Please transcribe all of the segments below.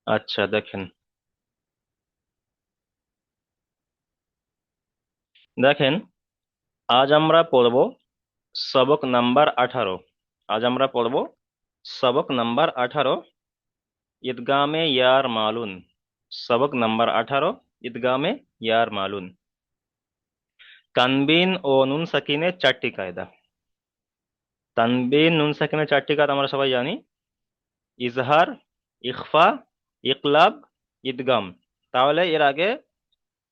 আচ্ছা দেখেন, দেখেন, আজ আমরা পড়ব সবক নাম্বার 18। আজ আমরা পড়ব সবক নাম্বার 18, ঈদগামে ইয়ার মালুন। সবক নাম্বার 18, ঈদগামে ইয়ার মালুন। তানবিন ও নুন সাকিনের চারটি কায়দা। তানবিন নুন সাকিনের চারটি কায়দা আমরা সবাই জানি: ইজহার, ইখফা, ইকলাব, ইদগাম। তাহলে এর আগে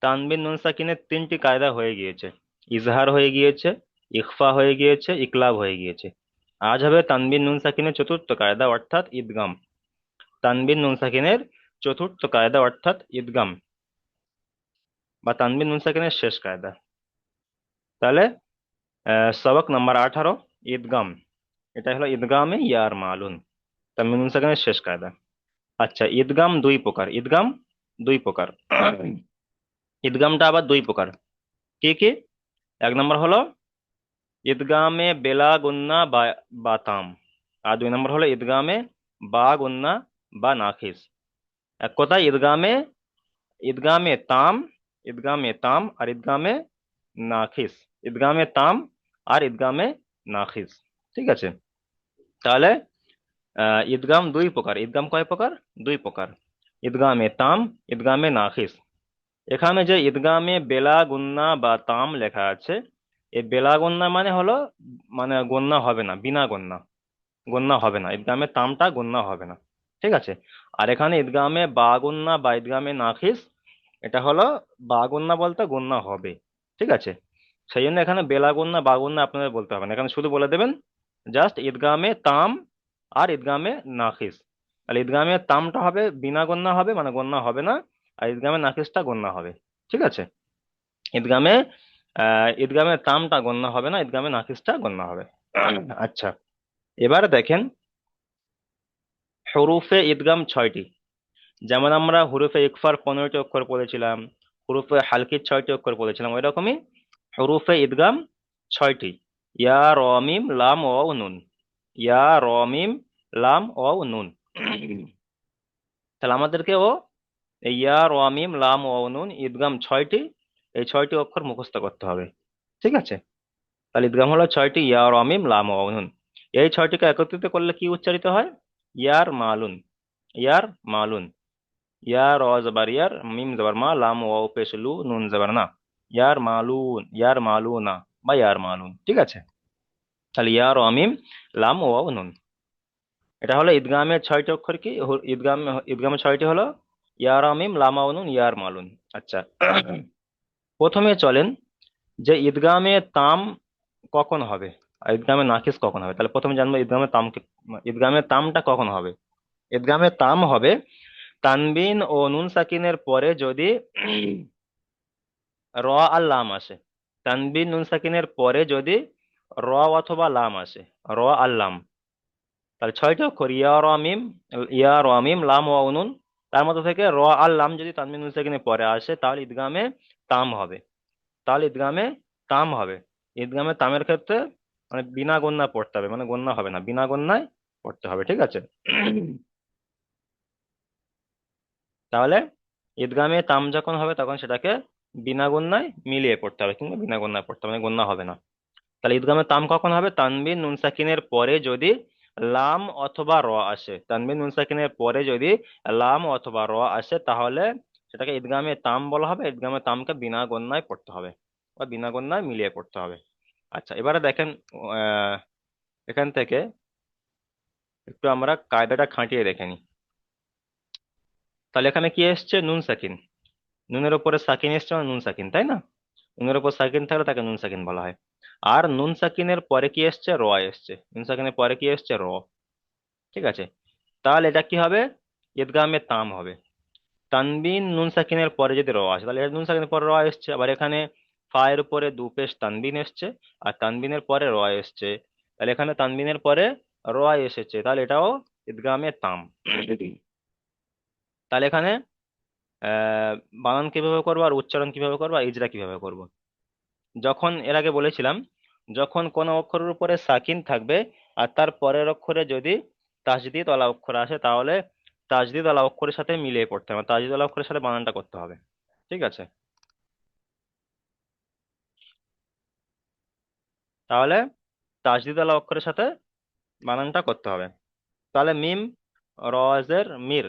তানবিন নুন সাকিনের তিনটি কায়দা হয়ে গিয়েছে: ইজহার হয়ে গিয়েছে, ইখফা হয়ে গিয়েছে, ইকলাব হয়ে গিয়েছে। আজ হবে তানবিন নুন সাকিনের চতুর্থ কায়দা অর্থাৎ ইদগাম। তানবিন নুন সাকিনের চতুর্থ কায়দা অর্থাৎ ইদগাম, বা তানবিন নুন সাকিনের শেষ কায়দা। তাহলে সবক নাম্বার 18, ঈদগাম। এটা হলো ঈদগামে ইয়ার মালুন, তানবিন নুন সাকিনের শেষ কায়দা। আচ্ছা, ঈদগাম দুই প্রকার। ঈদগাম দুই প্রকার। ঈদগামটা আবার দুই প্রকার। কি কি? এক নম্বর হলো ঈদগামে বেলা গুন্না বা তাম। আর দুই নম্বর হলো ঈদগামে বা গুন্না বা নাখিস। এক কথায় ঈদগামে, ঈদগামে তাম, ঈদগামে তাম আর ঈদগামে নাখিস। ঈদগামে তাম আর ঈদগামে নাখিস। ঠিক আছে? তাহলে ঈদগাম দুই প্রকার। ঈদগাম কয় প্রকার? দুই প্রকার: ঈদগামে তাম, ঈদগামে নাখিস। এখানে যে ঈদগামে বেলা গুন্না বা তাম লেখা আছে, এই বেলা গন্না মানে হলো, মানে গন্না হবে না, বিনা গন্না, গন্না হবে না, ঈদগামে তামটা গন্না হবে না। ঠিক আছে? আর এখানে ঈদগামে বা গন্না বা ঈদগামে নাখিস, এটা হলো বা গন্না বলতে গন্না হবে। ঠিক আছে? সেই জন্য এখানে বেলা গন্না বা গন্না আপনাদের বলতে হবে না, এখানে শুধু বলে দেবেন জাস্ট ঈদগামে তাম আর ঈদগামে নাখিস। তাহলে ঈদগামে তামটা হবে বিনা গন্না হবে, মানে গন্না হবে না। আর ঈদগামে নাখিসটা গন্না হবে। ঠিক আছে? ঈদগামে ঈদগামে তামটা গণ্য হবে না, ঈদগামে নাকিসটা গণ্য হবে। আচ্ছা, এবার দেখেন, হরুফে ঈদগাম ছয়টি। যেমন আমরা হুরুফে ইকফার 15টি অক্ষর পড়েছিলাম, হুরুফে হালকির 6টি অক্ষর পড়েছিলাম, ওই রকমই হরুফে ঈদগাম ছয়টি: ইয়া, র, মিম, লাম, ওয়াও, নুন। ইয়া, র, মিম, লাম, ওয়াও, নুন। তাহলে আমাদেরকেও এই ইয়া, র, মিম, লাম, ওয়াও, নুন ঈদগাম ছয়টি, এই ছয়টি অক্ষর মুখস্থ করতে হবে। ঠিক আছে? তাহলে ঈদগাম হলো ছয়টি: ইয়া, র, মিম, লাম, ওয়াও, নুন। এই ছয়টিকে একত্রিত করলে কি উচ্চারিত হয়? ইয়ার মালুন। ইয়ার মালুন। ইয়া, র জবর ইয়ার, মিম জবর মা, লাম ওয়াও পেশ লু, নুন জবর না। ইয়ার মালুন, ইয়ার মালুনা, বা ইয়ার মালুন। ঠিক আছে? তাহলে ইয়া, র, মিম, লাম ওয়াও, নুন। এটা হলো ঈদগামের ছয়টি অক্ষর। কি ঈদগামের ছয়টি হলো ইয়া, র, মিম, লাম, ওয়াও, নুন, ইয়ার মালুন। আচ্ছা, প্রথমে চলেন যে ঈদগামে তাম কখন হবে আর ঈদগামে নাকিস কখন হবে। তাহলে প্রথমে জানবো ঈদগামে তামকে, ঈদগামে তামটা কখন হবে। ঈদগামে তাম হবে তানবিন ও নুন সাকিনের পরে যদি র আর লাম আসে। তানবিন নুন সাকিনের পরে যদি র অথবা লাম আসে, র আর লাম। তাহলে ছয়টা অক্ষর: ইয়া, র, মিম, ইয়া, র, মিম, লাম ও নুন। তার মধ্যে থেকে র আর লাম যদি তানবিন নুন সাকিনের পরে আসে তাহলে ঈদগামে তাম হবে। তাহলে ঈদগামে তাম হবে। ঈদগামে তামের ক্ষেত্রে মানে বিনা গন্না পড়তে হবে, মানে গন্না হবে না, বিনা গন্নায় পড়তে হবে। ঠিক আছে? তাহলে ঈদগামে তাম যখন হবে তখন সেটাকে বিনা গন্নায় মিলিয়ে পড়তে হবে, কিংবা বিনা গন্নায় পড়তে হবে, মানে গন্না হবে না। তাহলে ঈদগামে তাম কখন হবে? তানবিন নুন সাকিনের পরে যদি লাম অথবা র আসে। তানবিন নুন সাকিনের পরে যদি লাম অথবা র আসে তাহলে সেটাকে ঈদগামে তাম বলা হবে। ঈদগামে তামকে বিনা গন্নায় পড়তে হবে, বা বিনা গন্নায় মিলিয়ে পড়তে হবে। আচ্ছা, এবারে দেখেন, আহ এখান থেকে একটু আমরা কায়দাটা খাটিয়ে দেখে নিই। তাহলে এখানে কি এসছে? নুন সাকিন। নুনের উপরে সাকিন এসছে, মানে নুন সাকিন, তাই না? নুনের উপর সাকিন থাকলে তাকে নুন সাকিন বলা হয়। আর নুন সাকিনের পরে কি এসছে? র এসছে। নুন সাকিনের পরে কি এসছে? র। ঠিক আছে? তাহলে এটা কি হবে? ঈদগামে তাম হবে। তানবিন নুন সাকিনের পরে যদি র আসে, তাহলে এটা নুন সাকিনের পরে র এসছে। আবার এখানে ফায়ের উপরে দু পেশ তানবিন এসছে, আর তানবিনের পরে র এসছে। তাহলে এখানে তানবিনের পরে র এসেছে, তাহলে এটাও ঈদগামে তাম। তাহলে এখানে আহ বানান কিভাবে করবো, আর উচ্চারণ কিভাবে করবো, আর ইজরা কিভাবে করবো? যখন এর আগে বলেছিলাম, যখন কোনো অক্ষরের উপরে সাকিন থাকবে আর তার পরের অক্ষরে যদি তাজদিদ ওয়ালা অক্ষর আসে, তাহলে তাজদিদ ওয়ালা অক্ষরের সাথে মিলিয়ে পড়তে হবে, তাজদিদ ওয়ালা অক্ষরের সাথে বানানটা করতে হবে। ঠিক আছে, তাহলে তাজদিদ ওয়ালা অক্ষরের সাথে বানানটা করতে হবে। তাহলে মিম রজের মির,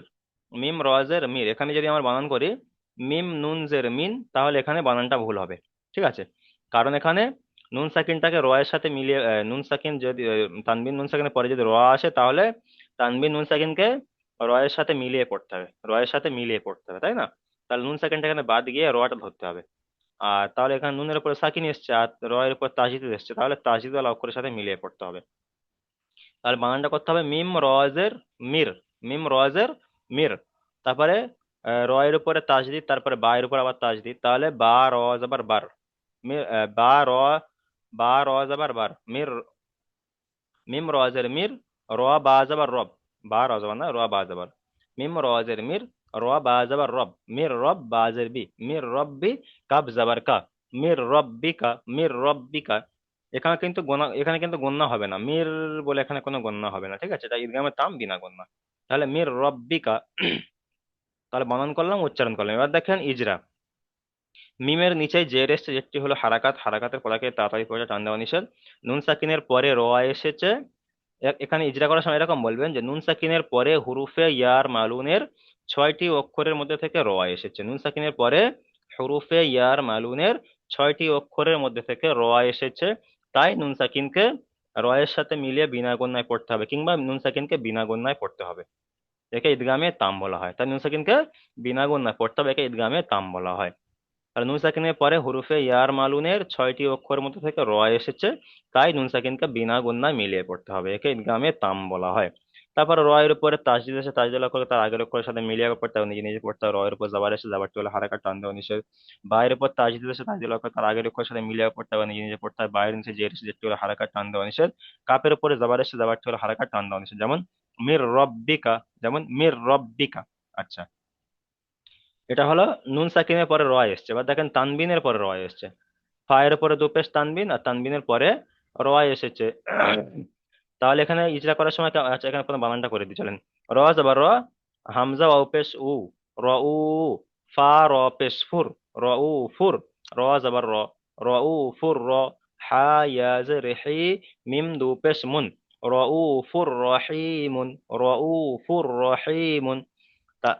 মিম রজের মির, এখানে যদি আমরা বানান করি মিম নুন জের মিন, তাহলে এখানে বানানটা ভুল হবে। ঠিক আছে, কারণ এখানে নুন সাকিনটাকে র এর সাথে মিলিয়ে নুন সাকিন যদি তানবিন নুন সাকিনের পরে যদি র আসে, তাহলে তানবিন নুন সাকিনকে র এর সাথে মিলিয়ে পড়তে হবে, র এর সাথে মিলিয়ে পড়তে হবে, তাই না? তাহলে নুন সাকিনটা এখানে বাদ গিয়ে রটা ধরতে হবে। আর তাহলে এখানে নুনের উপরে সাকিন এসছে আর র এর উপর তাজদিদ এসছে, তাহলে তাজদিদ ওয়ালা অক্ষরের সাথে মিলিয়ে পড়তে হবে। তাহলে বানানটা করতে হবে মিম রজের মির, মিম রজের মির। তারপরে র এর উপরে তাজদিদ, তারপরে বা এর উপর আবার তাজদিদ, তাহলে বা র আবার বার, মির বা র, বা র আবার বার, মির, মিম রজের মির, র বা আবার রব, বা র জবর না র বা জবর, মিম রজের মির, র বা জবর রব, মির রব বাজের বি, মির রব্বি, কাব জবর কা, মির রব্বিকা, মির রব্বিকা। এখানে কিন্তু গণ্য হবে না, মির বলে এখানে কোনো গণ্য হবে না। ঠিক আছে, এটা ঈদগামে তাম বিনা গণ্য। তাহলে মির রব্বিকা, তাহলে বানান করলাম, উচ্চারণ করলাম। এবার দেখেন ইজরা। মিমের নিচে জের এসছে, যেটি হলো হারাকাত, হারাকাতের পদাকে তাড়াতাড়ি করে টান দেওয়া নিষেধ। নুন সাকিনের পরে র এসেছে, এখানে ইজরা করার সময় এরকম বলবেন যে নুন সাকিনের পরে হুরুফে ইয়ার মালুনের 6টি অক্ষরের মধ্যে থেকে র এসেছে, নুন সাকিনের পরে হুরুফে ইয়ার মালুনের 6টি অক্ষরের মধ্যে থেকে র এসেছে, তাই নুন সাকিনকে র এর সাথে মিলিয়ে বিনা গণ্যায় পড়তে হবে, কিংবা নুন সাকিনকে বিনা গণ্যায় পড়তে হবে। একে ঈদগামে তাম বলা হয়। তাই নুন সাকিনকে বিনা গণ্যায় পড়তে হবে, একে ঈদগামে তাম বলা হয়। আর নুন সাকিনের পরে হুরুফে ইয়ার মালুনের 6টি অক্ষরের মধ্যে থেকে র এসেছে, তাই নুন সাকিনকে বিনা গুণনায় মিলিয়ে পড়তে হবে, একে ইদগামে তাম বলা হয়। তারপর র এর উপরে তাসদিদ এসে তাসদিদ করে তার আগের অক্ষরের সাথে মিলিয়ে পড়তে হবে, নিজে নিজে পড়তে হবে। র এর উপর জাবার এসে জাবারটি হলে হারাকাত টান দেওয়া নিষেধ। বা এর উপর তাসদিদ এসে তাসদিদ করে তার আগের অক্ষরের সাথে মিলিয়ে পড়তে হবে, নিজে নিজে পড়তে হবে। বাইরের নিচে জের এসে যেটি হলে হারাকাত টান দেওয়া নিষেধ। কাপের উপরে জাবার এসে জাবারটি হলে হারাকাত টান দেওয়া নিষেধ, যেমন মির রব্বিকা, যেমন মির রব্বিকা। আচ্ছা, এটা হলো নুন সাকিনের পরে র এসছে। এবার দেখেন তানবিনের পরে র এসছে, ফায়ের উপরে দু পেশ তানবিন আর তানবিনের পরে র এসেছে। তাহলে এখানে ইজরা করার সময় আচ্ছা, এখানে কোনো বানানটা করে দিই চলেন। র জবর র, হামজা ওয়াও পেশ উ, র উ, ফা র পেশ ফুর, র উ ফুর, র জবর র, র উ ফুর র, হা ইয়া জের হি, মিম দু পেশ মুন, র উ ফুর রহিমুন, র উ ফুর রহিমুন।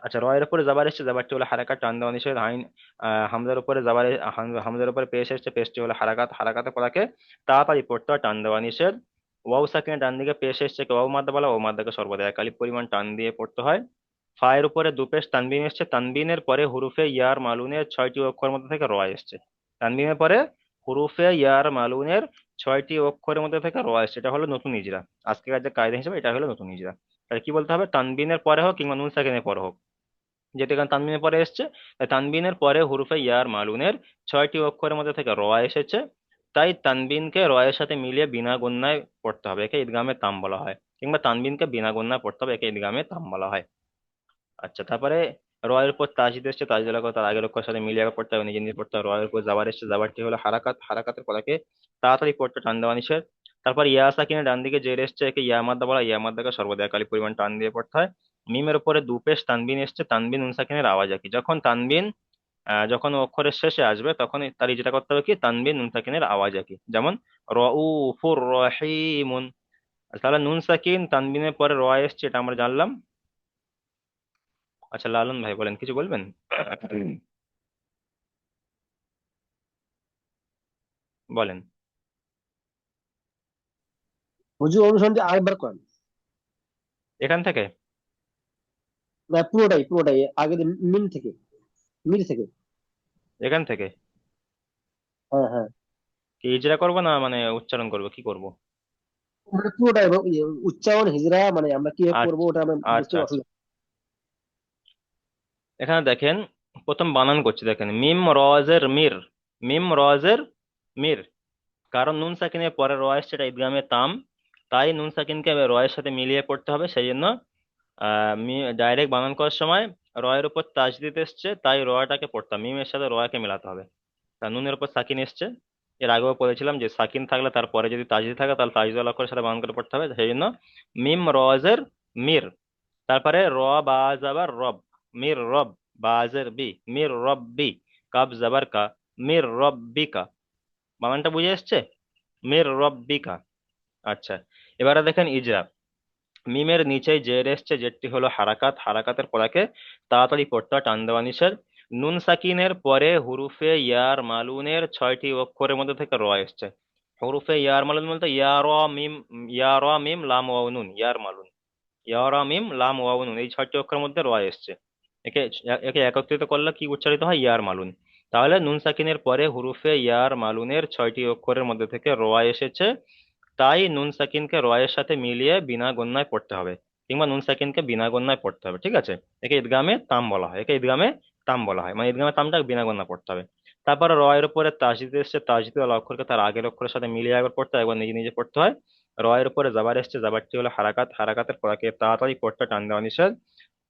আচ্ছা, র এর উপরে জাবার এসেছে, জাবারটি হলো হারাকাত টান দেওয়া নিষেধ। আইন হামজার উপরে হামজার উপরে পেশ এসেছে, পেশটি হলো হারাকাত, হারাকাতে পড়াকে তাড়াতাড়ি পড়তে হয়, টান দেওয়া নিষেধ। ওয়াও সাকিনের ডান দিকে পেশ এসেছে, ওয়াও মাদ্দা বলা, ও মাদ্দাকে সর্বদা এক আলিফ পরিমাণ টান দিয়ে পড়তে হয়। ফায়ের উপরে দু পেশ তানবিন এসছে, তানবিনের পরে হুরুফে ইয়ার মালুনের 6টি অক্ষরের মধ্যে থেকে র এসছে, তানবিনের পরে হুরুফে ইয়ার মালুনের 6টি অক্ষরের মধ্যে থেকে র এসছে, এটা হলো নতুন ইজরা। আজকের যে কায়দা হিসেবে এটা হলো নতুন ইজরা। তাহলে কি বলতে হবে, তানবিনের পরে হোক কিংবা নুন সাকিনের পরে হোক, যেহেতু এখানে তানবিনের পরে এসছে, তাই তানবিনের পরে হুরুফে ইয়ার মালুনের 6টি অক্ষরের মধ্যে থেকে র এসেছে, তাই তানবিনকে র এর সাথে মিলিয়ে বিনা গুণনায় পড়তে হবে, একে ঈদগামে তাম বলা হয়। কিংবা তানবিনকে বিনা গুণনায় পড়তে হবে, একে ঈদগামে তাম বলা হয়। আচ্ছা, তারপরে র এর উপর তাসদিদ এসছে, তাসদিদ করে তার আগের অক্ষরের সাথে মিলিয়ে পড়তে হবে, নিজে নিজে পড়তে হবে। র এর উপর জাবার এসছে, জাবারটি হলো হারাকাত, হারাকাতের পলাকে তাড়াতাড়ি পড়তে টান দেওয়া নিষেধ। তারপর ইয়া সাকিনের ডান দিকে জের এসছে, একে ইয়া মাদ্দা বলা, ইয়া মাদ্দাকে সর্বদা একালি পরিমাণ টান দিয়ে পড়তে হয়। মিমের উপরে দু পেশ তানবিন এসছে, তানবিন নুন সাকিনের আওয়াজ একই, যখন তানবিন যখন অক্ষরের শেষে আসবে তখন তার যেটা করতে হবে কি, তানবিন নুন সাকিনের আওয়াজ একই, যেমন রউফুর রহিমুন। তাহলে নুন সাকিন তানবিনের পরে র এসছে, এটা আমরা জানলাম। আচ্ছা, লালন ভাই বলেন, কিছু বলবেন? বলেন। হুজুর অনুসন্ধানটি আরেকবার করেন। এখান থেকে? না, পুরোটাই পুরোটাই আগে মিল থেকে, মিল থেকে। এখান থেকে হ্যাঁ হ্যাঁ, কি ইজরা করবো না মানে উচ্চারণ করবো, কি করব? মানে পুরোটাই এবং উচ্চারণ হিজড়া মানে আমরা কি করবো আচ্ছা, ওটা আমরা বুঝতে আচ্ছা, আচ্ছা। অসুবিধা। এখানে দেখেন, প্রথম বানান করছি, দেখেন মিম রজের মির, মিম রজের মির। কারণ নুন সাকিনের পরে র এসছে, এটা ঈদগামে তাম, তাই নুন সাকিনকে র এর সাথে মিলিয়ে পড়তে হবে, সেই জন্য ডাইরেক্ট বানান করার সময় র এর উপর তাজদিদ এসছে, তাই রটাকে পড়তে হবে, মিমের সাথে কে মেলাতে হবে। তা নুনের উপর সাকিন এসছে, এর আগেও বলেছিলাম যে সাকিন থাকলে তারপরে যদি তাজদিদ থাকে তাহলে তাজদিদ অক্ষরের সাথে বানান করে পড়তে হবে, সেই জন্য মিম রজের মির। তারপরে র বা জাবার রব, মির রব, বাজের বি, মির রব্বি, কাব জাবার কা, মির রব্বিকা। বানানটা বুঝে এসছে? মির রব্বিকা। আচ্ছা, এবারে দেখেন ইজরা। মিমের নিচে জের এসছে, জেরটি হলো হারাকাত, হারাকাতের পড়াকে তাড়াতাড়ি পড়তে হয়, টান দেওয়া নিষেধ। নুন সাকিনের পরে হুরুফে ইয়ার মালুনের 6টি অক্ষরের মধ্যে থেকে র এসছে। হুরুফে ইয়ার মালুন বলতে ইয়া র মিম, ইয়া র মিম লাম ওয়াও নুন, ইয়ার মালুন, ইয়া র মিম লাম ওয়াও নুন, এই 6টি অক্ষরের মধ্যে র এসছে। একে একে একত্রিত করলে কি উচ্চারিত হয়? ইয়ার মালুন। তাহলে নুন সাকিনের পরে হুরুফে ইয়ার মালুনের 6টি অক্ষরের মধ্যে থেকে র এসেছে, তাই নুন সাকিনকে র এর সাথে মিলিয়ে বিনা গণ্যায় পড়তে হবে, কিংবা নুন সাকিনকে বিনা গণ্যায় পড়তে হবে। ঠিক আছে, একে ঈদগামে তাম বলা হয়, একে ঈদগামে তাম বলা হয়, মানে ঈদগামে তামটা বিনা গণ্যা পড়তে হবে। তারপরে র এর উপরে তাসদিদ এসছে, তাসদিদ ওয়ালা অক্ষরকে তার আগের অক্ষরের সাথে মিলিয়ে একবার পড়তে হয়, একবার নিজে নিজে পড়তে হয়। র এর উপরে জাবার এসছে, জাবারটি হলো হারাকাত, হারাকাতের পড়াকে তাড়াতাড়ি পড়তে টান দেওয়া নিষেধ।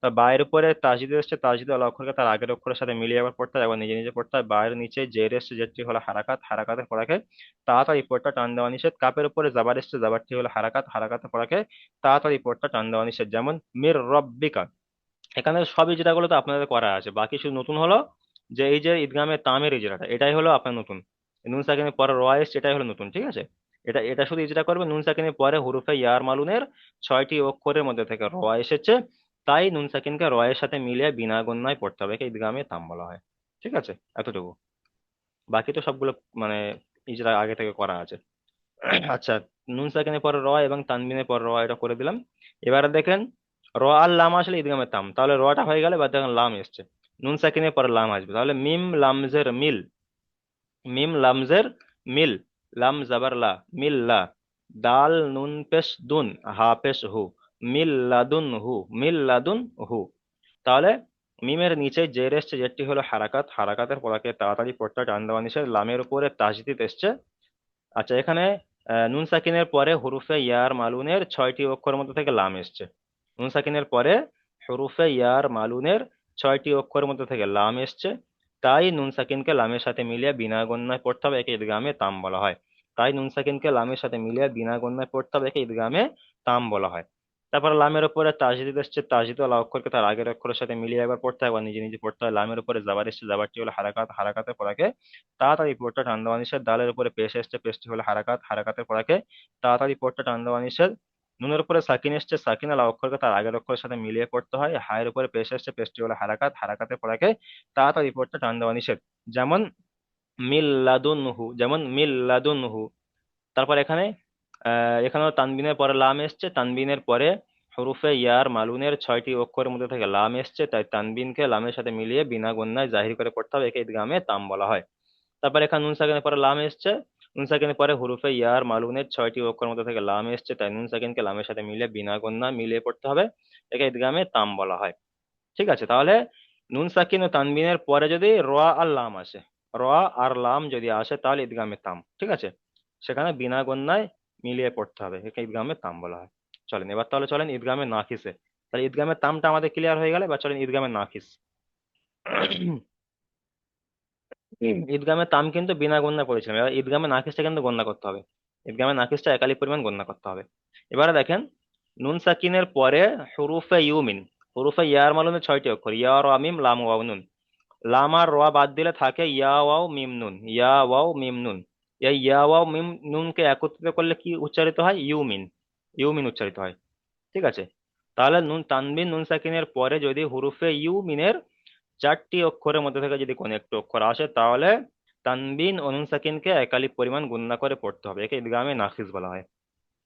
বায়ের উপরে তাসদিদ এসছে, তাসদিদ ওয়ালা অক্ষরকে তার আগের অক্ষরের সাথে মিলিয়ে একবার পড়তে হয়, একবার নিজে নিজে পড়তে হয়। বায়ের নিচে জের এসছে, যেটি হলো হারাকাত, হারাকাতের পড়াকে তাড়াতাড়ি পড়তে টান দেওয়া নিষেধ। কাপের উপরে জাবার এসছে, জাবারটি হলো হারাকাত, হারাকাতের পড়াকে তাড়াতাড়ি পড়তে টান দেওয়া নিষেধ। যেমন মির রব্বিকা। এখানে সব ইজরাগুলো তো আপনাদের করা আছে, বাকি শুধু নতুন হলো যে এই যে ঈদগামে তামের ইজরাটা, এটাই হলো আপনার নতুন। নুন সাকিনের পরে র এসছে, এটাই হলো নতুন। ঠিক আছে, এটা এটা শুধু ইজরা করবে। নুন সাকিনের পরে হুরুফে ইয়ার মালুনের 6টি অক্ষরের মধ্যে থেকে র এসেছে, তাই নুন সাকিনকে র এর সাথে মিলিয়ে বিনা গণ্যায় পড়তে হবে, একে ঈদগামে তাম বলা হয়। ঠিক আছে, এতটুকু। বাকি তো সবগুলো মানে ইজরা আগে থেকে করা আছে। আচ্ছা, নুন সাকিনের পরে র এবং তানবিনের পর র, এটা করে দিলাম। এবারে দেখেন র আর লাম আসলে ঈদগামে তাম, তাহলে রটা হয়ে গেলে, বা দেখেন লাম এসছে, নুন সাকিনের পরে লাম আসবে, তাহলে মিম লামজের মিল, মিম লামজের মিল, লাম জাবার লা, মিল লা। দাল নুন পেশ দুন, হা পেশ হু, মিল লাদুন হু, মিল লাদুন হু। তাহলে মিমের নিচে জের এসছে, জেরটি হলো হারাকাত, হারাকাতের পড়াকে তাড়াতাড়ি পড়তে টান দেওয়া নিষেধ। লামের উপরে তাসদিদ এসছে। আচ্ছা, এখানে নুন সাকিনের পরে হুরুফে ইয়ার মালুনের 6টি অক্ষরের মধ্যে থেকে লাম এসছে। নুন সাকিনের পরে হুরুফে ইয়ার মালুনের 6টি অক্ষরের মধ্যে থেকে লাম এসছে, তাই নুন সাকিনকে লামের সাথে মিলিয়ে বিনা গণ্যায় পড়তে হবে, একে ঈদগামে তাম বলা হয়। তাই নুন সাকিনকে লামের সাথে মিলিয়ে বিনা গণ্যায় পড়তে হবে, একে ঈদগামে তাম বলা হয়। তারপর লামের উপরে তাসদিদ এসছে, তাসদিদ ওয়ালা অক্ষরকে তার আগের অক্ষরের সাথে মিলিয়ে একবার পড়তে হয়, বা নিজে নিজে পড়তে হয়। লামের উপরে জাবার এসছে, জাবারটি হলো হারাকাত, হারাকাতের পড়াকে তাড়াতাড়ি পড়তে টান দেওয়া নিষেধ। দালের উপরে পেশ এসছে, পেশটি হলো হারাকাত, হারাকাতের পড়াকে তাড়াতাড়ি পড়তে টান দেওয়া নিষেধ। নুনের উপরে সাকিন এসছে, সাকিন আলা অক্ষরকে তার আগের অক্ষরের সাথে মিলিয়ে পড়তে হয়। হায়ের উপরে পেশ এসছে, পেশটি হলো হারাকাত, হারাকাতের পড়াকে তাড়াতাড়ি পড়তে টান দেওয়া নিষেধ। যেমন মিল্লাদুনহু, যেমন মিল্লাদুনহু। তারপর এখানে এখানেও তানবিনের পরে লাম এসছে, তানবিনের পরে হরুফে ইয়ার মালুনের 6টি অক্ষরের মধ্যে থেকে লাম এসছে, তাই তানবিনকে লামের সাথে মিলিয়ে বিনা গণ্যায় জাহির করে পড়তে হবে, একে ঈদগামে তাম বলা হয়। তারপর এখানে নুন সাকিনের পরে লাম এসছে, নুন সাকিনের পরে হুরুফে ইয়ার মালুনের 6টি অক্ষরের মধ্যে থেকে লাম এসছে, তাই নুন সাকিনকে লামের সাথে মিলিয়ে বিনা গণ্যা মিলিয়ে পড়তে হবে, একে ঈদগামে তাম বলা হয়। ঠিক আছে, তাহলে নুন সাকিন ও তানবিনের পরে যদি র আর লাম আসে, র আর লাম যদি আসে, তাহলে ঈদগামে তাম। ঠিক আছে, সেখানে বিনা গণ্যায় মিলিয়ে পড়তে হবে, একে ঈদগামে তাম বলা হয়। চলেন এবার তাহলে চলেন ঈদগামে নাফিসে। তাহলে ঈদগামে তামটা আমাদের ক্লিয়ার হয়ে গেলে, বা চলেন ঈদগামে নাফিস। ঈদগামে তাম কিন্তু বিনা গণ্যা পড়েছিলাম, এবার ঈদগামে নাকিসটা কিন্তু গণ্যা করতে হবে। ঈদগামে নাকিসটা একালি পরিমাণ গণ্যা করতে হবে। এবারে দেখেন নুন সাকিনের পরে হুরুফে ইউমিন, হুরুফে ইয়ার মালুমে 6টি অক্ষর, ইয়া র মিম লাম ওয়াও নুন। লাম আর র বাদ দিলে থাকে ইয়া ওয়াও মিম নুন, ইয়া ওয়াও মিম নুন। এই ইয়া ওয়াও মিম নুনকে একত্রিত করলে কি উচ্চারিত হয়? ইউমিন, ইউমিন উচ্চারিত হয়। ঠিক আছে, তাহলে নুন তানবিন নুন সাকিনের পরে যদি হুরুফে ইউমিনের 4টি অক্ষরের মধ্যে থেকে যদি কোনো একটি অক্ষর আসে, তাহলে তানবিন ও নুন সাকিনকে একালি পরিমাণ গুণনা করে পড়তে হবে, একে ইদগামে নাফিস বলা হয়।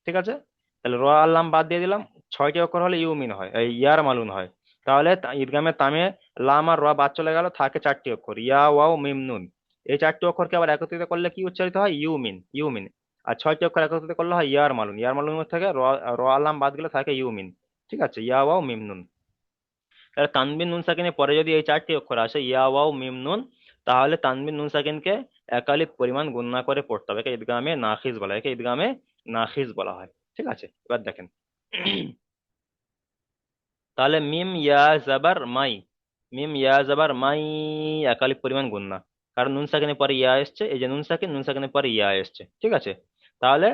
ঠিক আছে, তাহলে র আল্লাম বাদ দিয়ে দিলাম, 6টি অক্ষর হলে ইউমিন হয়, এই ইয়ার মালুন হয়। তাহলে ইদগামে তামে লাম আর র বাদ চলে গেল, থাকে 4টি অক্ষর, ইয়া ওয়াও মিম নুন। এই 4টি অক্ষরকে আবার একত্রিত করলে কি উচ্চারিত হয়? Immune, immune. আর 6টি অক্ষর একত্রিত করলে হয় ইয়ার মালুন, ইয়ার মালুন থেকে র, র আল্লাম বাদ গেলে থাকে ইউমিন। ঠিক আছে, ইয়া ওয়াও মিম নুন। তাহলে তানবিন নুন সাকিনের পরে যদি এই 4টি অক্ষর আসে, ইয়া ওয়াও মিম নুন, তাহলে তানবিন নুন সাকিনকে একালি পরিমাণ গুণনা করে পড়তে হবে, একে ঈদগামে নাখিস বলা হয়, একে ঈদগামে নাখিস বলা হয়। ঠিক আছে, এবার দেখেন তাহলে মিম ইয়া জাবার মাই, মিম ইয়া জাবার মাই, একালি পরিমাণ গুণনা, কারণ নুন সাকিনের পরে ইয়া এসছে, এই যে নুন সাকিন, নুন সাকিনের পরে ইয়া এসছে। ঠিক আছে, তাহলে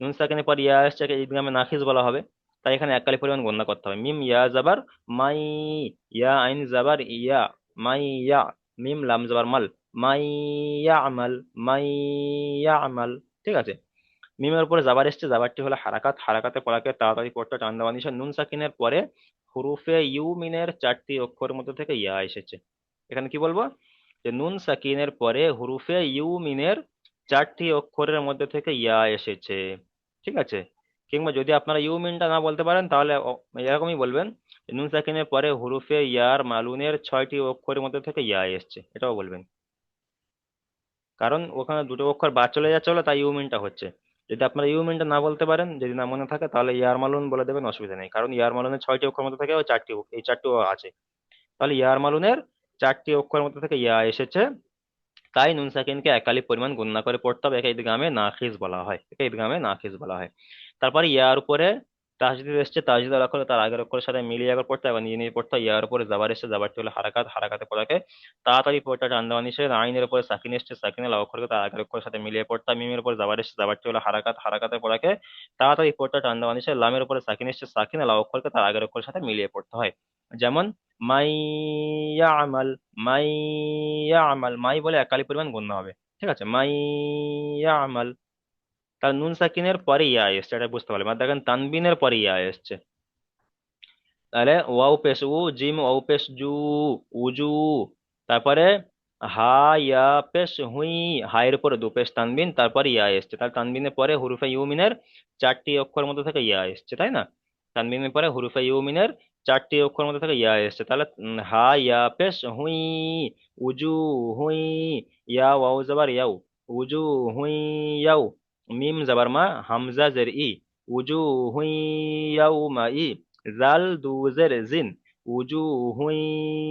নুন সাকিনের পরে ইয়া এসছে, একে ঈদগামে নাখিস বলা হবে। তাই এখানে এক কালি পরিমাণ গণনা করতে হবে। মিম ইয়া জাবার মাই, ইয়া আইন জাবার ইয়া, মাই ইয়া, মিম লাম জাবার মাল, মাই ইয়ামাল, মাই ইয়ামাল। ঠিক আছে। মিমের উপরে জাবার এসছে, জাবারটি হলো হারাকাত, হারাকাতে পড়াকে তাড়াতাড়ি পড়তে টান দেওয়া নিষেধ। নুন সাকিনের পরে হুরুফে ইউ মিনের 4টি অক্ষরের মধ্যে থেকে ইয়া এসেছে। এখানে কি বলবো, যে নুন সাকিনের পরে হুরুফে ইউ মিনের 4টি অক্ষরের মধ্যে থেকে ইয়া এসেছে। ঠিক আছে। কিংবা যদি আপনারা ইউ মিনটা না বলতে পারেন তাহলে এরকমই বলবেন, যে নুন সাকিনের পরে হুরুফে ইয়ার মালুনের 6টি অক্ষরের মধ্যে থেকে ইয়া এসছে, এটাও বলবেন। কারণ ওখানে দুটো অক্ষর বাদ চলে যাচ্ছে বলে তাই ইউমিনটা হচ্ছে। যদি আপনারা ইউমিনটা না বলতে পারেন, যদি না মনে থাকে, তাহলে ইয়ারমালুন বলে দেবেন, অসুবিধা নেই। কারণ ইয়ারমালুনের 6টি অক্ষর মধ্যে থেকে ওই 4টি, এই 4টিও আছে। তাহলে ইয়ারমালুনের 4টি অক্ষর মধ্যে থেকে ইয়া এসেছে, তাই নুন সাকিনকে একালি পরিমাণ গুণনা করে পড়তে হবে। একে ইদগামে নাখিস বলা হয়, একে ইদগামে নাখিস বলা হয়। তারপরে ইয়ার উপরে তাসদিদ এসছে, তাসদিদ অক্ষর তার আগের অক্ষরের সাথে মিলিয়ে আগে পড়তে হবে, নিজে নিজে পড়তে হয়। ইয়ার উপরে জাবার এসছে, জাবারটি হলো হারাকাত, হারাকাতে পড়াকে তাড়াতাড়ি পড়তে টান দেওয়া নিষেধ। আইনের উপরে সাকিন এসছে, সাকিনের অক্ষরকে তার আগের অক্ষরের সাথে মিলিয়ে পড়তে হয়। মিমের উপরে জাবার এসছে, জাবারটি হলো হারাকাত, হারাকাতে পড়াকে তাড়াতাড়ি পড়তে টান দেওয়া নিষেধ। লামের উপরে সাকিন এসছে, সাকিনের অক্ষরকে তার আগের অক্ষরের সাথে মিলিয়ে পড়তে হয়। যেমন মাই ইয়ামাল, মাই ইয়ামাল, মাই বলে একালি পরিমাণ গণ্য হবে। ঠিক আছে, মাই ইয়ামাল। তার নুন সাকিনের পরে ইয়া এসছে, এটা বুঝতে পারলাম। আর দেখেন তানবিনের পরে ইয়া এসছে, তাহলে ওয়াও পেশ উ, জিম ওয়াও পেশ জু, উজু। তারপরে হা ইয়া পেশ হুই, হায়ের উপরে দু পেশ তানবিন, তারপরে ইয়া এসছে। তাহলে তানবিনের পরে হুরুফে ইউমিনের 4টি অক্ষরের মধ্যে থেকে ইয়া এসছে, তাই না? তানবিনের পরে হুরুফে ইউমিনের 4টি অক্ষরের মধ্যে থেকে ইয়া এসছে। তাহলে হা ইয়া পেশ হুই, উজু হুই, ইয়া ওয়াও জাবার ইয়াও, উজু হুই ইয়াও, মিম জাবার মা, হামজা জের ই, উজু হুই ইয়াও মা ই, জাল দুজের জিন, উজুহুন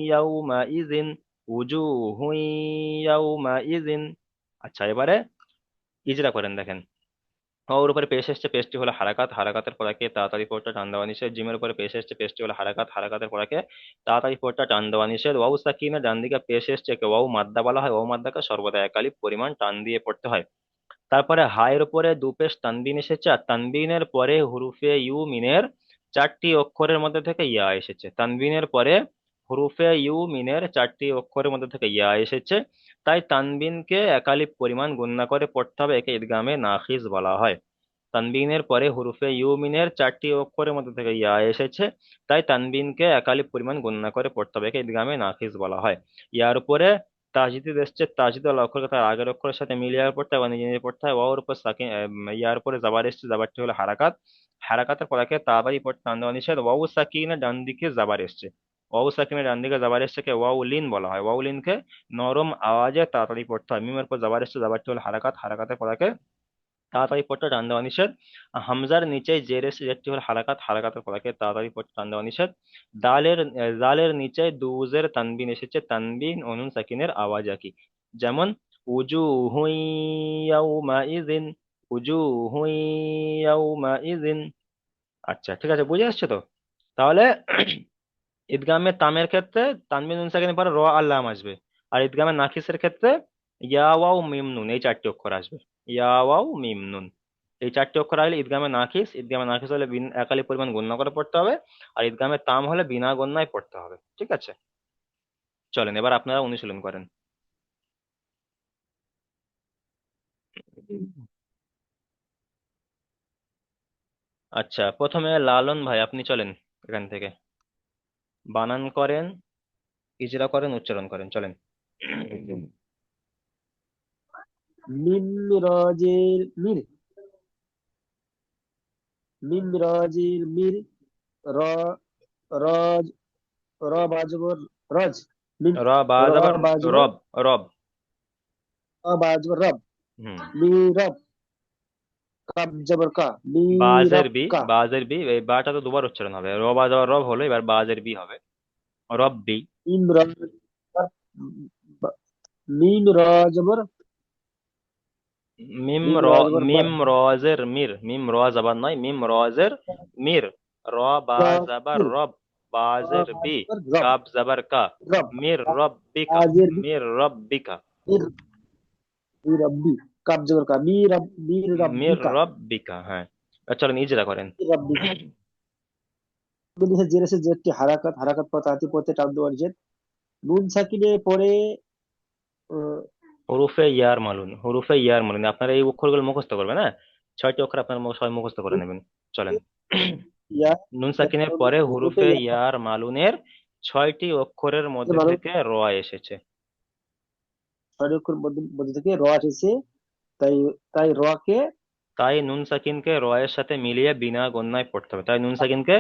ইয়াউমাইজিন, উজুহুন ইয়াউমাইজিন। আচ্ছা, এবারে ইজরা করেন, দেখেন। ওর উপরে পেশ এসছে, পেশটি হলো হারাকাত, হারাকাতের পড়াকে তাড়াতাড়ি পড়তে টান দেওয়া নিষেধ। জিমের উপরে পেশ এসছে, পেশটি হলো হারাকাত, হারাকাতের পড়াকে তাড়াতাড়ি পড়তে টান দেওয়া নিষেধ। ওয়াউ সাকিনা ডান দিকে পেশ এসছে, একে ওয়াউ মাদ্দা বলা হয়। ওয়াউ মাদ্দাকে সর্বদা একালি পরিমাণ টান দিয়ে পড়তে হয়। তারপরে হায়ের উপরে দু পেশ তানবিন এসেছে, আর তানবিনের পরে হুরুফে ইউ মিনের 4টি অক্ষরের মধ্যে থেকে ইয়া এসেছে। তানবিনের পরে হুরুফে ইউ মিনের 4টি অক্ষরের মধ্যে থেকে ইয়া এসেছে, তাই তানবিনকে একালিপ পরিমাণ গণনা করে পড়তে হবে। একে ইদগামে নাখিস বলা হয়। তানবিনের পরে হুরুফে ইউ মিনের 4টি অক্ষরের মধ্যে থেকে ইয়া এসেছে, তাই তানবিনকে একালিপ পরিমাণ গণনা করে পড়তে হবে। একে ইদগামে নাখিস বলা হয়। ইয়ার উপরে তাজদিদ এসছে, তাজদিদ ওয়ালা অক্ষরকে তার আগের অক্ষরের সাথে মিলিয়ে পড়তে হয় বা নিজে নিজে পড়তে হয়। ওর উপর সাকিন, ইয়ার উপরে জাবার এসছে, জাবারটি হলো হারাকাত, হারাকাতের পড়াকে তাড়াতাড়ি পড়তে টান দেওয়া নিষেধ। ওয়াউ সাকিনের ডান দিকে জাবার এসছে, ওয়াউ সাকিনের ডান দিকে জাবার এসছে কে ওয়াউ লিন বলা হয়। ওয়াউ লিনকে নরম আওয়াজে তাড়াতাড়ি পড়তে হয়। মিমের উপর জাবার এসছে, জাবারটি হলো হারাকাত, হারাকাতের পড়াকে তাড়াতাড়ি পড়তে টান দেওয়া নিষেধ। হামজার নিচে জের এসছে, যেটি হলো হারাকাত, হারাকাতের পড়াকে তাড়াতাড়ি পড়তে টান দেওয়া নিষেধ। জালের নিচে দুজের তানবিন এসেছে, তানবিন ও নুন সাকিনের আওয়াজ একই। যেমন উজু হুই ইয়াউমা ইজিন, উজু হুই ইয়াউমা ইজিন। আচ্ছা, ঠিক আছে, বুঝে আসছে তো? তাহলে ঈদগামে তামের ক্ষেত্রে তানবিন নুন সাকিনের পরে র আর লাম আসবে। আর ঈদগামে নাকিসের ক্ষেত্রে ইয়া ওয়াও মিম নুন, এই 4টি অক্ষর আসবে। ইয়া ওয়াও মিম নুন, এই 4টি অক্ষর আসলে ঈদগামে নাকিস। ঈদগামে নাকিস হলে একালি পরিমাণ গণ্য করে পড়তে হবে, আর ঈদগামে তাম হলে বিনা গণ্যায় পড়তে হবে। ঠিক আছে, চলেন এবার আপনারা অনুশীলন করেন। আচ্ছা, প্রথমে লালন ভাই আপনি চলেন, এখান থেকে বানান করেন, ইজরা করেন, উচ্চারণ করেন, চলেন। মিম রজের মির, মিম রজের মির, র, রজ, র বাজবর রজ, মিম, র বা র যাবার বাজবর, রব, রব। র বাজবর রব, হুম। মি রব, কাব জবর কা, মি বাজের রব বি, কা, বাজের বি, এই বাটা তো দুবার উচ্চারণ হবে। রবা যাওয়ার রব হলো, এবার বাজের বি হবে, রব্বি। মিম র, মিম র জবর, মিম মিম র, র জবর বার, মিম রজের মির, মিম র যাবার নয়, মিম রজের মির, র বা র যাবার মির, রব, র বাজের বি, বাজবর রব, কাব যাবার কা, রব, মির রব্বিকা, বাজের মির রব্বিকা, মির, মি রব্বি, কাব জবর কা, মি রব, মি মির রব্বিকা, রব্বিকা। হ্যাঁ, চলেন ইজরা করেন। মি রব্বিকা। নিচে জের আছে জেরটি হারাকাত, হারাকাত পর তাঁতি পড়তে টান দেওয়া নিষেধ। নুন সাকিনে পরে আহ, হুরুফে ইয়ার মালুন আপনারা এই অক্ষরগুলো মুখস্থ করবেন, হ্যাঁ? 6টি অক্ষর আপনারা সবাই মুখস্থ করে নেবেন। চলেন। ইয়া নুন সাকিনের পরে হুরুফে হুরুফে ইয়া ইয়ার মালুনের 6টি অক্ষরের মধ্যে মালুন, থেকে র এসেছে। 6 অক্ষর মধ্যে মধ্যে থেকে র এসেছে। তাই তাই র কে তাই নুন সাকিনকে র এর সাথে মিলিয়ে বিনা গণ্যায় পড়তে হবে। তাই নুন সাকিনকে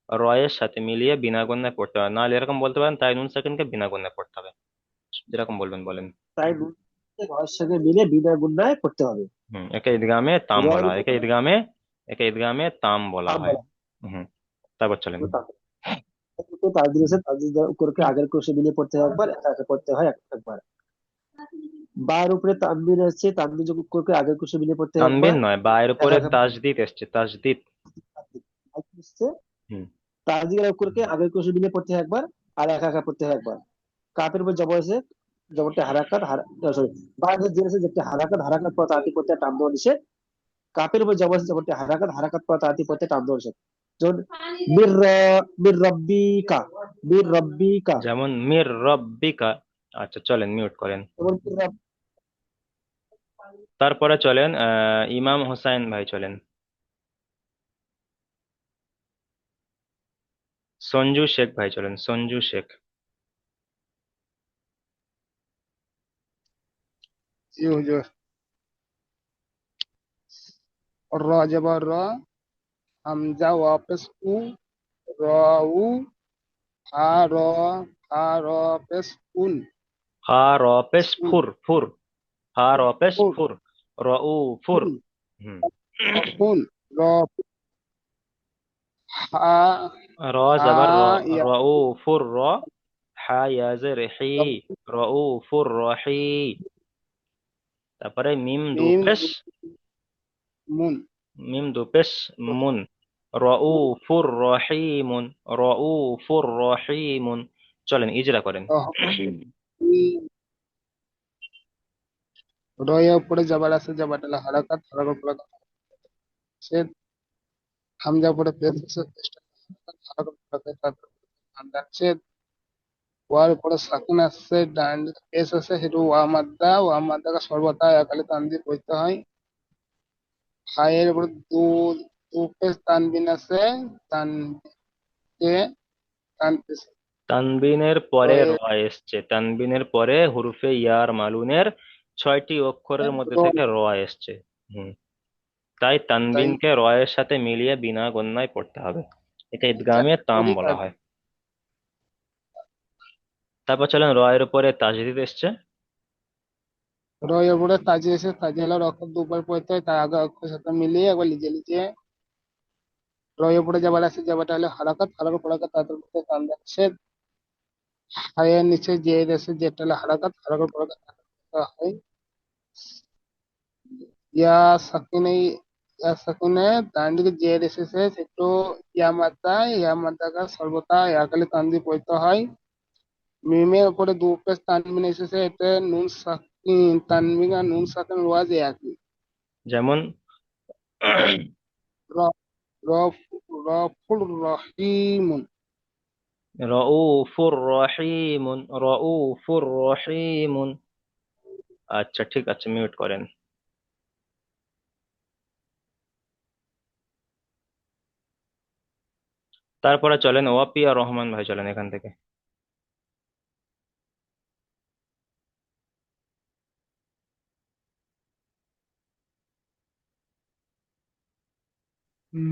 র এর সাথে মিলিয়ে বিনা গণ্যায় পড়তে হবে, নাহলে এরকম বলতে পারেন তাই নুন সাকিনকে বিনা গণ্যায় পড়তে হবে। যেরকম বলবেন বলেন। তাই নুন কে রয়ের সঙ্গে মিলে বিনা গুণায় পড়তে হবে। একে ঈদগামে তাম রয়ের বলা হয়, উপর একে ঈদগামে তাম বলা তাম হয়। বলা হুম। তারপর চলেন। হয়। তাজদিদ আছে, তাজদিদ উপরকে আগের কোষে মিলিয়ে পড়তে হয় একবার, একা একা পড়তে হয় একবার। বার উপরে তানবির আছে, তানবির যোগ করে আগের কোষে মিলিয়ে পড়তে হয় তানবিন একবার, নয়, বায়ের একা উপরে একা পড়তে তাজদিদ এসছে, তাজদিদ। হয়। হুম। তাজির করে আগের কোষে মিলিয়ে পড়তে হয় একবার, আর একা একা পড়তে হয় একবার। কাপের উপর জবর আছে, জবরটা হারাকাত, সরি, বাংলাদেশ জের আছে যেটা হারাকাত, হারাকাত পর তাঁতি পড়তে টান দেওয়া নিষেধ। কাপের উপর জবর আছে জবরটা হারাকাত, হারাকাত পর তাঁতি পড়তে টান দেওয়া নিষেধ। যেমন মির মির রব্বিকা, মির রব্বিকা। যেমন মির রব্বিকা। আচ্ছা চলেন, মিউট করেন। যেমন মির তারপরে চলেন ইমাম হোসাইন ভাই চলেন। সঞ্জু শেখ ভাই চলেন, সঞ্জু শেখ। জি হুজুর। র জবর র, হামজা ওয়াপেস উ, র উ, হা র, হা র পেশ উন, হা র পেশ উন, ফুর ফুর, হা র পেশ ফুল, ফুর, র উ ফুর। ফুল, হুম। ফুল, র, হা, র হা, জবর র, ইয়া, র উ ফুর র, হা ইয়াজের হি, র উ ফুর রহি। তারপরে মিম দু মিম, পেশ, মুন, মিম দু পেশ মুন, র উ ফুর রহিমুন, র উ ফুর রহিমুন। চলেন ইজরা করেন। রয়ের উপরে জবর আছে, জবরটা হারাকাত, হারাকাত পরে সে, হামজা উপরে পেশ আছে, পেশটা হারাকাত পরে তারপর হামজা আছে, ওয়ার উপরে সাকিন আছে, ডান পেশ আছে, সেটা ওয়া মাদ্দা সর্বদা একালে টান দিয়ে পড়তে হয়। হায়ের উপরে দু, দু পেশ তানবিন আছে, তানকে, তান পেশ তানবিনের পরে র রয়ের এসছে, তানবিনের পরে হুরুফে ইয়ার মালুনের 6টি অক্ষরের মধ্যে থেকে র এসছে। হুম। তাই তাই তানবিনকে র এর সাথে মিলিয়ে বিনা গণ্যায় পড়তে হবে। একে ইদগামে চারটি তাম করি বলা তার হয়। তারপর চলেন র এর উপরে তাজদিদ এসছে। রয়ের উপরে তাজি এসে, তাজি হলো অক্ষর দুবার পড়তে হয়, তার আগে অক্ষরের সাথে মিলিয়ে একবার লিখে লিখে। রয়ের উপরে যাবার আছে, যাবারটা হলো হারাকাত, হারাকাত পড়াকাত তাদের মধ্যে টান যাচ্ছে। হায়ের নিচে জের আছে, যেটা হলো হারাকাত, হারাকাত পড়াকাত হয়। ইয়া সাকিনে, ইয়া সাকিনে ডান দিকে জের এসেছে, সেটা ইয়া মাদ্দা সর্বদা একালে টান দিয়ে পড়তে হয়। মিমের উপরে দু পেশ তানবিন এসেছে, এতে নুন সাকিন, তানবিন আর নুন সাকিন ওয়াজ একই। যেমন র, রফ, রফুর রহিমুন। রউফুর রহিমুন, রউফুর রহিমুন। আচ্ছা ঠিক আছে, মিউট করেন। তারপরে চলেন ওয়াপিয়া রহমান ভাই চলেন এখান থেকে।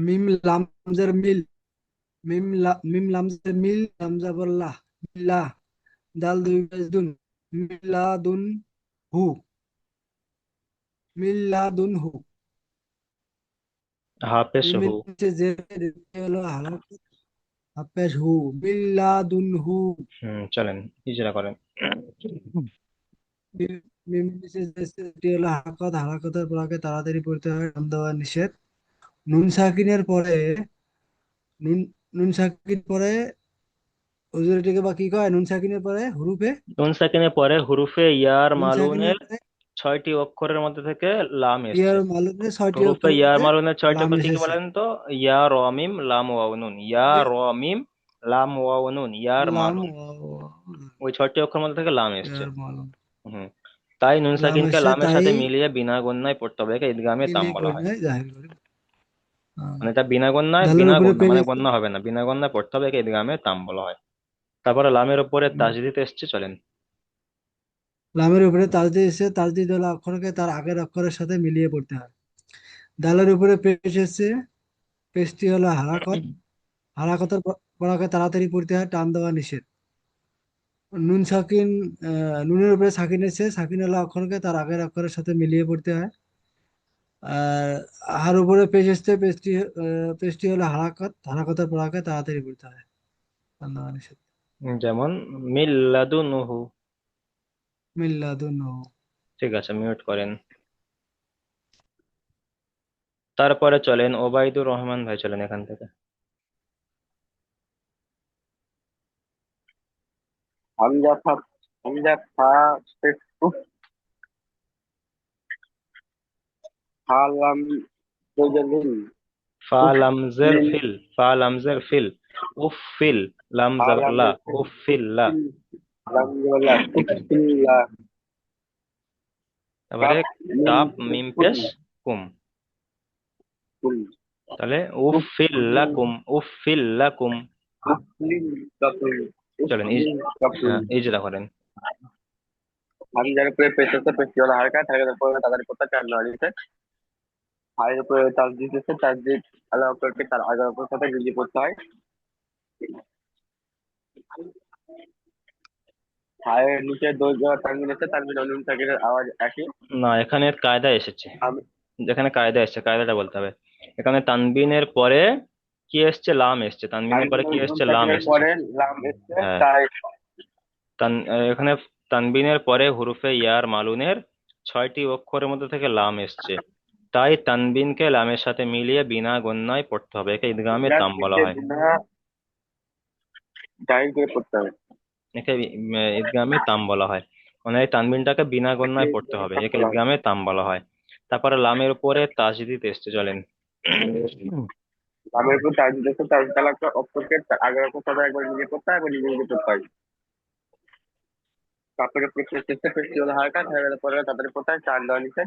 মিম লামজার মিল, মিম লামজার মিল, লামজা বল্লাহ, মিল্লাহ, দাল দুই পেশ দুন, মিল্লাদুন হু, মিল্লাদুন হু। হাফেজ মিমের হু। নিচে যে দিতে হলো হারাকাত, হাফেজ হু, মিল্লাদুন হু। চলেন ইজরা করেন। মিমের নিচে যেটি হলো হারাকাত, হারাকাতের পর আগে তাড়াতাড়ি পড়তে হয়, টান দেওয়া নিষেধ। নুন সাকিনের পরে, নুন নুন সাকিন পরে হুজুর এটাকে বা কি কয়, নুন সাকিনের পরে হুরুফে, নুন সাকিনের পরে হুরুফে ইয়ার নুন সাকিনের মালুনের পরে ছয়টি অক্ষরের মধ্যে থেকে লাম ইয়ার এসছে। মালুনে 6টি হুরুফে অক্ষরের ইয়ার মধ্যে মালুনের 6টি লাম অক্ষর কি কি এসেছে। বলেন তো? ইয়া র মিম লাম ওয়াও নুন, ইয়া এ- র মিম লাম ওয়াও নুন, ইয়ার লাম মালুন, ও- ওই 6টি অক্ষর মধ্যে থেকে লাম এসছে। ইয়ার মালুন হুম। তাই নুন লাম সাকিনকে এসেছে, লামের তাই সাথে মিলিয়ে বিনা গণ্যায় পড়তে হবে, একে ইদগামে তাম মিলে বলা হয়। গণ্যায় জাহির করে। মানে এটা বিনা গণ্যায়, দালের বিনা উপরে গণ্যা পেশ মানে আছে, গণ্যা হবে না, বিনা গণ্যায় পড়তে হবে, একে ইদগামে তাম বলা হয়। তারপরে লামের উপরে উম, তাসদিদ এসছে, চলেন। লামের উপরে তাজদিদ এসে, তাজদিদ হলো অক্ষরকে তার আগের অক্ষরের সাথে মিলিয়ে পড়তে হয়। দালের উপরে পেশ এসছে, পেশটি হলো হারাকত, হারাকতের পড়াকে তাড়াতাড়ি পড়তে হয়, টান দেওয়া নিষেধ। নুন সাকিন, নুনের উপরে সাকিন এসছে, সাকিন হলো অক্ষরকে তার আগের অক্ষরের সাথে মিলিয়ে পড়তে হয়। আর হার উপরে পেশ এসছে, পেশটি হলো হারাকত, হারাকতের পড়াকে তাড়াতাড়ি পড়তে হয়, টান দেওয়া নিষেধ। যেমন মিল্লাদুনহু। মিল্লাদুন। ঠিক আছে, মিউট করেন। তারপরে চলেন ওবায়দুর রহমান ভাই, চলেন এখান থেকে। হামজা ফা হামজা ফা পেশ উফ হালাম দুজলিন ফা উফ লামজের লিন ফিল, ফা লামজের ফিল, উফিল, লাম জবর হালাম লা, পেশ উফিল্লা। উফিল আলহামদুলিল্লাহ উফিল্লাহ তারপরে কাপ মিম কাপ পেশ মিম কুম পেশ কুম, কুম তাহলে উফলিন উফিল্লাকুম, উফিল্লাকুম। উফলিন কাপুল চলেন উফলিন কাপুল হ্যাঁ, ইজরা করেন। হামজার উপরে পেশ আছে, পেশটি হলো হারকাত, হারকাতের পরে তাদের কথা চার নয় নিচে হায়ের উপরে তাসদিদ আছে, তাসদিদ আল্লাহ অক্ষরকে তার আগের অক্ষরের সাথে মিলিয়ে পড়তে হয়। হায়ের নিচে দোষ দেওয়া তানবিন আছে, তানবিন নুন সাকিনের আওয়াজ একই। না, এখানে কায়দা এসেছে, আমি যেখানে কায়দা এসেছে কায়দাটা বলতে হবে। এখানে তানবিনের পরে কি এসছে? লাম এসছে, তানবিনের পরে কি তানবিন নুন এসছে? লাম সাকিনের এসছে। পরে লাম এসছে, হ্যাঁ, তাই এখানে তানবিনের পরে হুরুফে ইয়ার মালুনের 6টি অক্ষরের মধ্যে থেকে লাম এসছে, তাই তানবিনকে লামের সাথে মিলিয়ে বিনা গণ্যায় পড়তে হবে, একে ইদগামে তাম বলা বিরাটকে হয়। বিনা জাহির করে পড়তে হবে। একে ইদগামে তাম বলা হয়, মানে এই তানবিনটাকে বিনা একে গণ্যায় পড়তে হবে, একে বলা হয়। ইদগামে তাম বলা হয়। তারপরে লামের উপরে তাসদিদ এসছে, চলেন। লামের উপর তাসদিদ আছে, তাসদিদ আলা অক্ষরকে তার আগের অক্ষর সাথে একবার মিলিয়ে পড়তে হয়, একবার নিজে নিজে পড়তে হয়। কাপের উপর পেশ পেশটি হলো হারকাত, হারকাতের পরে তাদের পড়তে হয়, চার দেওয়া নিচে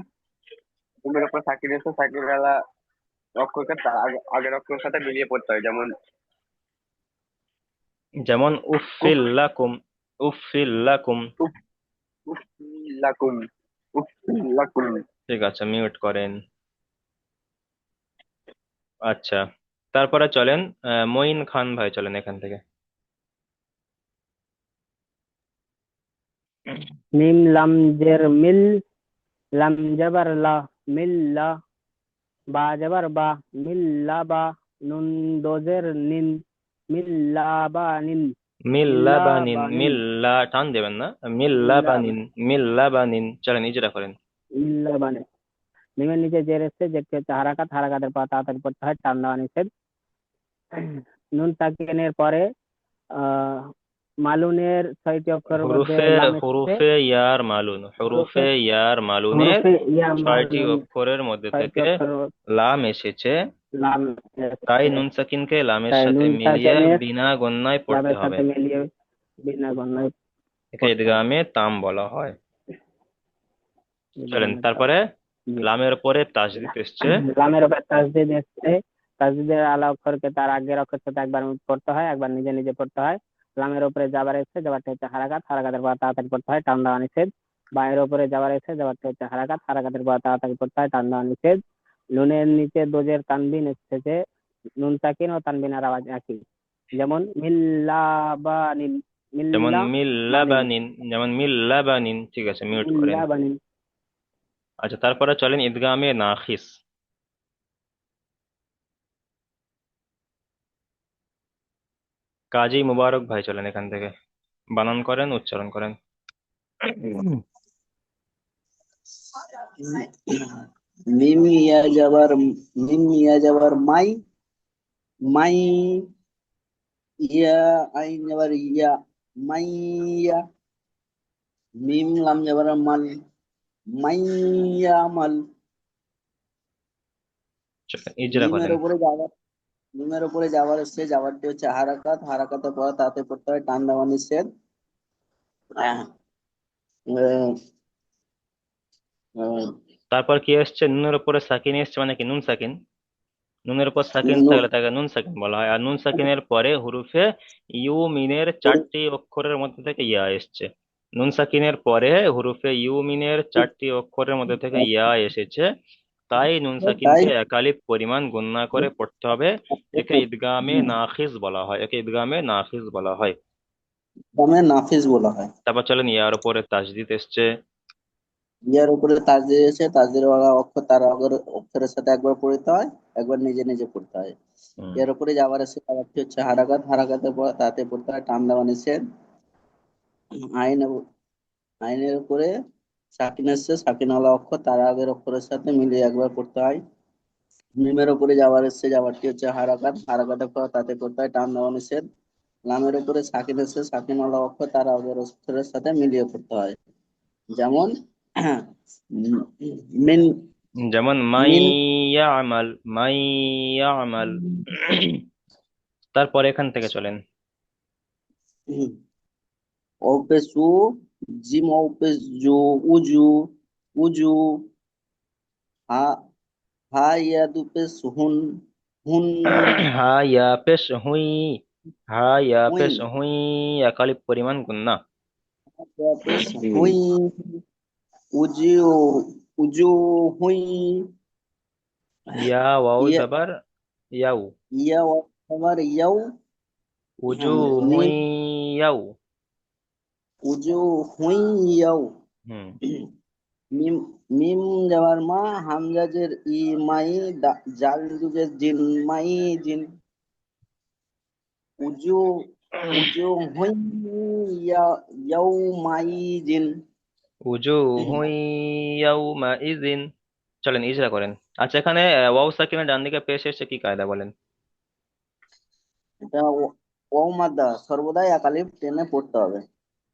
ঘুমের উপর সাকিন আছে, সাকিন আলা অক্ষরকে তার আগের অক্ষরের সাথে মিলিয়ে পড়তে হয়, যেমন যেমন উফ উফিল্লাকুম, উফিল্লাকুম। উফ উফ লাকুম উফ লাকুম। ঠিক আছে, মিউট করেন। আচ্ছা, তারপরে চলেন মঈন খান ভাই, চলেন এখান থেকে। মিম লাম জের মিল, লাম জবর লা, মিল লা। বা জবর বা, মিল লা বা। নুন দোজের নিন, মিল লা বা নিন, মিল লা মিল্লাবানিন, বা নিন, মিল্লা টান দেবেন না, মিল লা বা মিল্লাবানিন, মিল্লাবানিন। চলেন ইজরা করেন। মিল লা বা নিন। মিমের নিচে জের এসছে, জেরটি হচ্ছে হারাকাত, হারাকাতের পর তাড়াতাড়ি পড়তে হয়, টান দেওয়া নিষেধ। নুন সাকিনের পরে আহ মালুনের 6টি অক্ষরের মধ্যে হুরুফে লাম এসছে। হুরুফে ইয়ার মালুন, হরফে হুরুফে ইয়ার মালুনের হরফে ইয়া 6টি মালুন, অক্ষরের মধ্যে 6টি থেকে অক্ষর লাম এসেছে, লাম তাই এসছে। নুন সাকিনকে লামের তাই সাথে নুন মিলিয়ে সাকিনের বিনা গণ্যায় পড়তে লামের হবে, সাথে মিলিয়ে বিনা গণ্যায় একে পড়তে হবে। ইদগামে তাম বলা হয়। চলেন ইদগামে তাম। তারপরে জি। লামের উপরে তাসদিদ এসছে। লামের উপর তাসদিদ এসছে, তাসদিদের আলা অক্ষরকে তার আগের অক্ষরের সাথে একবার পড়তে হয়, একবার নিজে নিজে পড়তে হয়। লামের উপরে জাবার এসছে, জাবারটা হচ্ছে হারাকাত, হারাকাতের পর তাড়াতাড়ি পড়তে হয়, টান দেওয়া নিষেধ। বায়ের উপরে জাবার এসছে, জাবারটা হচ্ছে হারাকাত, হারাকাতের পর তাড়াতাড়ি পড়তে হয়, টান দেওয়া নিষেধ। নুনের নিচে দোজের তানবিন এসেছে, নুন সাকিন ও তানবিনের আওয়াজ একই। যেমন মিল্লাবানিন, যেমন মিল্লা বানিন, মিল্লাবানিন, যেমন মিল্লাবানিন। ঠিক আছে, মিউট করেন। মিল্লাবানিন। আচ্ছা, তারপরে চলেন ইদগামে নাখিস। কাজী মুবারক ভাই, চলেন এখান থেকে, বানান করেন, উচ্চারণ করেন। মিম ইয়া যাবার মিম ইয়া যাবার মাই, মাই ইয়া আইন যাবার ইয়া, মাইয়া। মিম লাম যাবার মাল, মাইয়ামাল। চলেন ইজরা মিমের করেন। উপরে যাবার মিমের উপরে যাবার এসছে, যাবারটি হচ্ছে হারাকাত, হারাকাতের পর তাতে পড়তে হয় টান দেওয়া নিষেধ। আহ, আহ, আহ, তারপর কি এসছে? নুনের উপরে সাকিন এসছে, মানে কি নুন সাকিন। নুনের উপর সাকিন নুন থাকলে তাকে নুন সাকিন বলা হয়। আর নুন সাকিনের পরে হুরুফে ইউ মিনের চারটি অক্ষরের মধ্যে থেকে ইয়া এসছে। নুন সাকিনের পরে হুরুফে ইউ মিনের চারটি অক্ষরের মধ্যে থেকে ইয়া এসেছে, তাই নুন তাই সাকিনকে একালিপ পরিমাণ গুণনা করে পড়তে হবে। একে ইদগামে নাখিজ বলা হয়, একে ইদগামে নাখিজ বলা হয়। দামে নাফিস বলা হয়। তারপর চলেন ইয়ার উপরে তাজদিদ এসছে। ইয়ার উপরে তাজদিদ এসে তাজদিদ ওয়ালা অক্ষর তার আগের অক্ষরের সাথে একবার পড়তে হয়, একবার নিজে নিজে পড়তে হয়। হুম। এর উপরে যাবার এসে যাবারটি হচ্ছে হারাকাত, হারাকাতের পর তাতে পড়তে হয় টান দেওয়া নিষেধ। আইন আইনের উপরে সাকিন এসছে, সাকিন ওয়ালা অক্ষর তার আগের অক্ষরের সাথে মিলিয়ে একবার পড়তে হয়। মিমের উপরে যাবার এসছে, যাবারটি হচ্ছে হারাকাত, হারাকাতের পর তাতে পড়তে হয় টান দেওয়া নিষেধ। লামের উপরে সাকিন এসছে, সাকিন ওয়ালা অক্ষর তার আগের অক্ষরের সাথে মিলিয়ে পড়তে হয়। যেমন মিন যেমন মিন মাইয়ামাল, মাইয়ামাল। তারপরে এখান থেকে চলেন। অপেসু, জিম অপেসু, উজু, উজু, হা হা ইয়াদু পেস হুন, হুন, হা ইয়া পেশ হুই, হা ইয়া হুই, পেশ হুই, একালিপ পরিমাণ গুণনা। ইয়া পেস হুই, উজু, উজু হুই, ইয়া ওয়াও ইয়া জাবার ইয়াউ, ইয়া আবার ইয়াও, উজু হুই মিম ইয়াউ। উজু হুই ইয়াও। হুম। মিম মিম যাবার মা, হামজাজের ই মাই, জাল দুজের জিন মাই জিন, উজু উজু হুই ইয়াও মাই জিন। উজু হুই ইয়াউমা ইজিন। চলেন ইজরা করেন। আচ্ছা, এখানে ওয়াও সাকিনের ডান দিকে পেশ এসেছে, কি কায়দা বলেন? এটা ও মাদ্দা সর্বদাই একালিফ টেনে পড়তে হবে।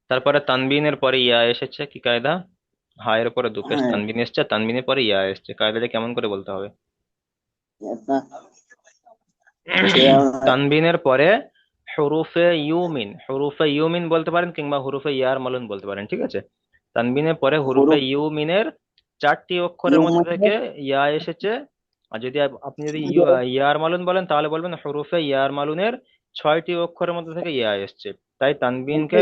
তারপরে তানবিনের পরে ইয়া এসেছে, কি কায়দা? হায়ের উপরে দুপেশ হ্যাঁ, তানবিন এসছে, তানবিনের পরে ইয়া এসছে, কায়দাটা কেমন করে বলতে হবে? আপনার সে তানবিনের পরে হুরুফে ইউমিন, হুরুফে ইউমিন বলতে পারেন, কিংবা হুরুফে ইয়ার মালুন বলতে পারেন, ঠিক আছে। তানবিনের পরে হুরুফে হুরুফ ইউমিনের চারটি অক্ষরের মধ্যে ইউমের থেকে ইয়া এসেছে। আর যদি আপনি যদি ইয়ার মালুন বলেন, তাহলে বলবেন হুরুফে ইয়ার মালুনের ছয়টি অক্ষরের মধ্যে থেকে ইয়া এসছে। তাই তানবিনকে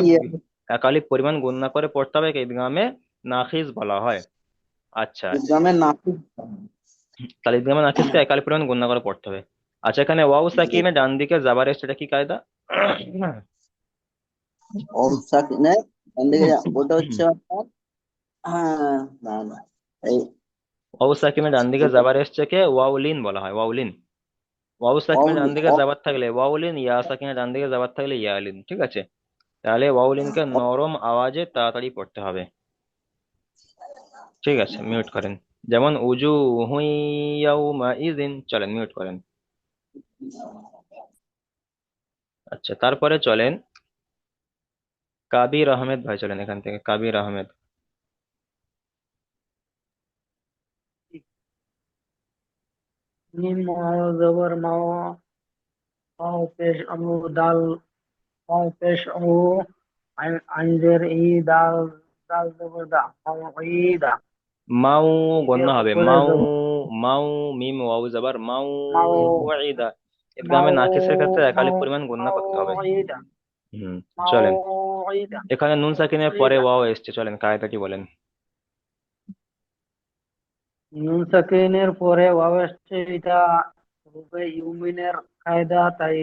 একালিপ পরিমাণ গুণনা করে পড়তে হবে, একে ইদগামে নাখিজ বলা হয়। আচ্ছা, ইসলামের নাফিস। তাহলে ইদগামে নাখিজকে একালিপ পরিমাণ গুণনা করে পড়তে হবে। আচ্ছা, এখানে ওয়াও সাকিনে ডান দিকে জাবার এসছে, এটা কি কায়দা? সাকিনে এদিকে ওটা হচ্ছে আপনার, হ্যাঁ, না না, এই ওয়াও সাকিনে ডান দিকে ওটা জাবার এসছে কে ওয়াউলিন বলা হয়, ওয়াউলিন। ওয়াও সাকিনে ডান দিকে জাবার থাকলে ওয়াউলিন, ইয়া সাকিনে ডান দিকে জাবার থাকলে ইয়ালিন, ঠিক আছে। তাহলে ওয়াউলিনকে নরম আওয়াজে তাড়াতাড়ি পড়তে হবে। ঠিক আছে, মিউট করেন। যেমন উজু হুই ইয়াউমা ইজিন। চলেন মিউট করেন। আচ্ছা, তারপরে চলেন কাবির আহমেদ ভাই, চলেন এখান থেকে কাবির আহমেদ। মিম ওয়াও জবর মাও, ওয়াও পেশ আমু দাল, ওয়াও পেশ ও, আইনজের ই দাল, দাল জবর দা, মাও ই দা। মাউ মিমের গন্না হবে, উপরে মাউ, জবর মাউ মিম ওয়াও জাবার মাউ, মাও, ওয়াইদা। ইদগামে মাও, নাকিসের ক্ষেত্রে একালিপ মাও, পরিমাণ গণনা মাও করতে হবে। ই দা, হুম। মাও চলেন, ই দা, এখানে নুন সাকিনের ই পরে দা। ওয়াও এসছে, চলেন কায়দাটি বলেন। নুন সাকিনের পরে ওয়াও আসছে, এটা রূপে ইউমিনের কায়দা, তাই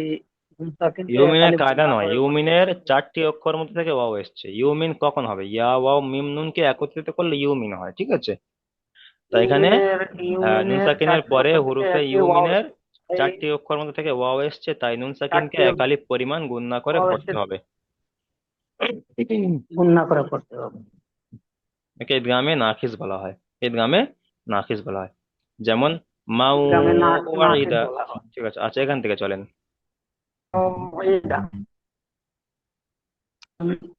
নুন সাকিনকে ইউমিনের একালি কায়দা গুণা নয়, করে পড়তে ইউমিনের হবে। চারটি অক্ষর মধ্যে থেকে ওয়াও এসছে। ইউমিন কখন হবে? ইয়া ওয়াও মিম নুনকে একত্রিত করলে ইউমিন হয়, ঠিক আছে। তাই এখানে ইউমিনের নুন ইউমিনের সাকিনের চারটি পরে অক্ষর থেকে হুরুফে একটি ওয়াও ইউমিনের এসেছে, তাই চারটি অক্ষর মধ্যে থেকে ওয়াও এসছে, তাই নুন সাকিনকে চারটি একালিপ পরিমাণ গুণনা করে ওয়াও পড়তে এসেছে, হবে। গুণনা করে পড়তে হবে। একে ইদগামে নাখিস বলা হয়, ইদগামে নাখিস বলা হয়। যেমন মাউ গ্রামে না নাকিস ওয়াইদা। বলা হয়। ঠিক আছে, আচ্ছা এখান থেকে চলেন। তো এইটা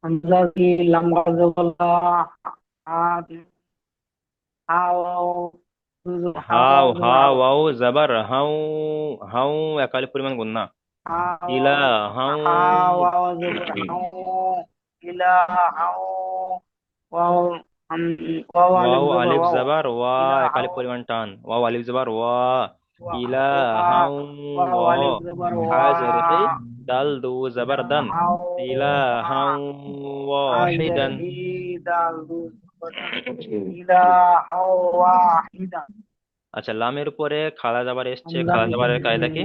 হামজা কি লম্বা জবলা, হাও হাও, হাও হা জবর হাও ওয়াও জবর হাউ, হাউ একালি পরিমাণ গুণনা। ইলা হাও হাউ, হাও জবর হাও ইলা হাও ওয়াও আম ওয়াও আলিফ ওয়াও জবর আলিফ ওয়াও জবর ওয়া ইলা একালি হাও পরিমাণ টান, ওয়াও আলিফ জবর ওয়া। ইলা ওয়া হাউ ওয়াও ওয়া, আলিফ জবর হা ওয়া জেরহি দাল দু ইলা জবর দান। হাও ইলা ওয়া হাউ হাজার ওয়াহিদান। হি দাল দু জবর দাল ইলা হাও ওয়াহিদা আচ্ছা, লামের উপরে খাড়া জাবার এসছে, লাম খাড়া জাবারের কায়দা কি?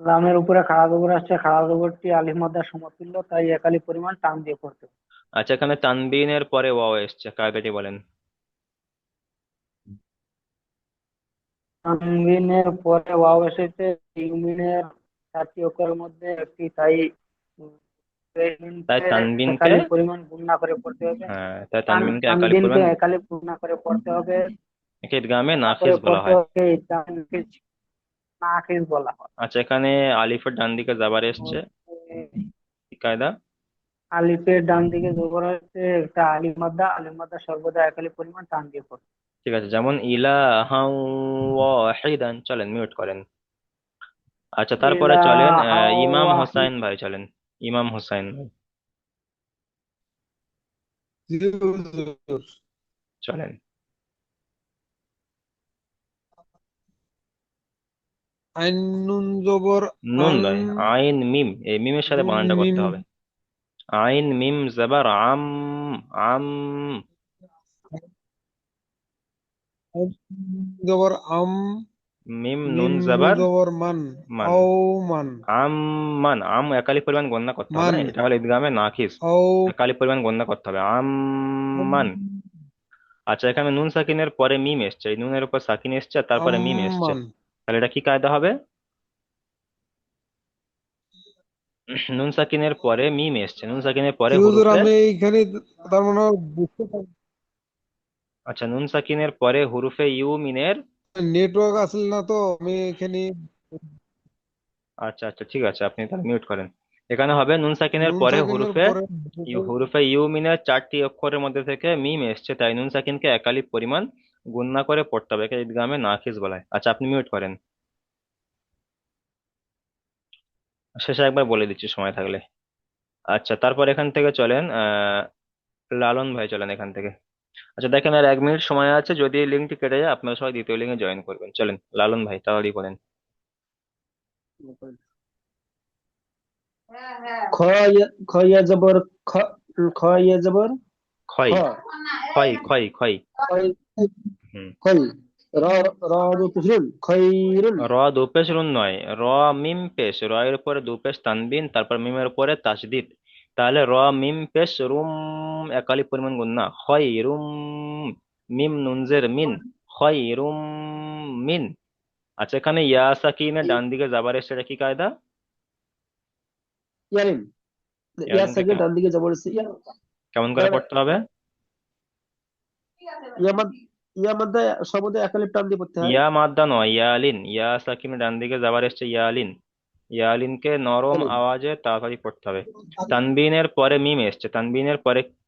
লামের উপরে খাড়া জবর আসছে, খাড়া জবরটি আলিফ মাদ্দার সমতুল্য, তাই একালি পরিমাণ টান দিয়ে পড়তে হবে। আচ্ছা, এখানে তানবিনের পরে ওয়াও এসছে, কায়দাটি বলেন। তানবিনের পরে ওয়াও এসেছে, ইউমিনের 4টি অক্ষরের মধ্যে একটি, তাই তাই তানবিনকে তানবিনকে, একালি পরিমাণ গুণনা করে পড়তে হবে। হ্যাঁ তাই তানবিনকে একালি তানবিনকে পরিমাণ, একালি গুণনা করে পড়তে হবে, একে ইদগামে গুণনা করে নাফিস বলা পড়তে হয়। হবে। এই তানবিনকে নাকিস বলা হয়। আচ্ছা, এখানে আলিফের ডান দিকে জাবার এসছে, কি কায়দা? আলিফের ডান দিকে জবর হচ্ছে একটা আলিফ মাদ্দা, আলিফ মাদ্দা সর্বদা একালি পরিমাণ টান দিয়ে পড়তে হবে। ঠিক আছে, যেমন ইলাহাও ওয়াহিদান। চলেন মিউট করেন। আচ্ছা, তারপরে চলেন ইলাহা ইমাম হোসাইন ওয়াহিদ ভাই, চলেন ইমাম হোসাইন ভাই জি হুজুর। চলেন। আইন নুন জবর নুন আং, নয়, আইন মিম, এই মিমের সাথে নুন বানানটা মিম, করতে হবে। আইন মিম জবর আম, আম। আইন জবর আম, মিম নুন মিম নু জবর জবর মান, মান, আও মান, আম মান। আম একালি পরিমাণ গণনা করতে হবে মান, না, এটা হলো ইদগামে নাকিস, আও একালি পরিমাণ গণনা করতে হবে আম মান। আচ্ছা, এখানে নুন সাকিনের পরে মিম এসছে, এই নুনের উপর সাকিন এসছে আর তারপরে মিম এসছে, আম্মান। তাহলে এটা কি কায়দা হবে? নুন সাকিনের পরে মিম এসছে, নুন সাকিনের পরে জি হুজুর, হুরুফে, আমি এইখানে তার মানে বুঝতে পারি আচ্ছা নুন সাকিনের পরে হুরুফে ইউ মিনের, নেটওয়ার্ক আসল না, তো আমি এখানে আচ্ছা আচ্ছা ঠিক আছে, আপনি তাহলে মিউট করেন। এখানে হবে নুন সাকিনের নুন পরে সাকিনের হুরুফে, পরে হুরুফে ইউ মিনের 4টি অক্ষরের মধ্যে থেকে মিম এসছে, তাই নুন সাকিনকে একালি পরিমাণ গুণনা করে পড়তে হবে, একে ইদগামে নাকিস বলা হয়। আচ্ছা, আপনি মিউট করেন। শেষে একবার বলে দিচ্ছি সময় থাকলে। আচ্ছা, তারপর এখান থেকে চলেন লালন ভাই, চলেন এখান থেকে। আচ্ছা দেখেন, আর 1 মিনিট সময় আছে, যদি লিঙ্কটি কেটে যায় আপনারা সবাই দ্বিতীয় লিঙ্কে জয়েন করবেন। চলেন লালন ভাই, তাড়াতাড়ি করেন। খ ইয়া জবর খ, খ ইয়া জবর খ, খয়, খয় খয় খয়। খয় হুম। খয়, র, র দু তুসরুন খয়রুন। র দু পেশ রুন নয়, র মিম পেশ, র এর উপরে দু পেশ তানবিন, তারপর মিমের উপরে তাসদিদ, তাহলে র মিম পেশ রুম একালি পরিমাণ গুণ না, খয় রুম, মিম নুনজের মিন, খয় রুম মিন। আচ্ছা, এখানে ইয়া সাকিনের ডান দিকে যাবার এসে, এটা কি কায়দা? ইয়ারিন, ইয়া ইয়ালিনকে সাকিন ডান দিকে জবর আছে, ইয়া কেমন করে পড়তে হবে? ইয়া মাদ, ইয়া মাদ্দা সর্বদা একালিপ টান দিয়ে পড়তে হয়। ইয়া মাদ্দা নয়, ইয়ালিন, ইয়া সাকিনের ডান দিকে যাবার এসছে ইয়ালিন, ইয়ালিনকে নরম ইয়ালিন, আওয়াজে তাড়াতাড়ি পড়তে হবে। তানবিনের পরে মিম এসছে, তানবিনের পরে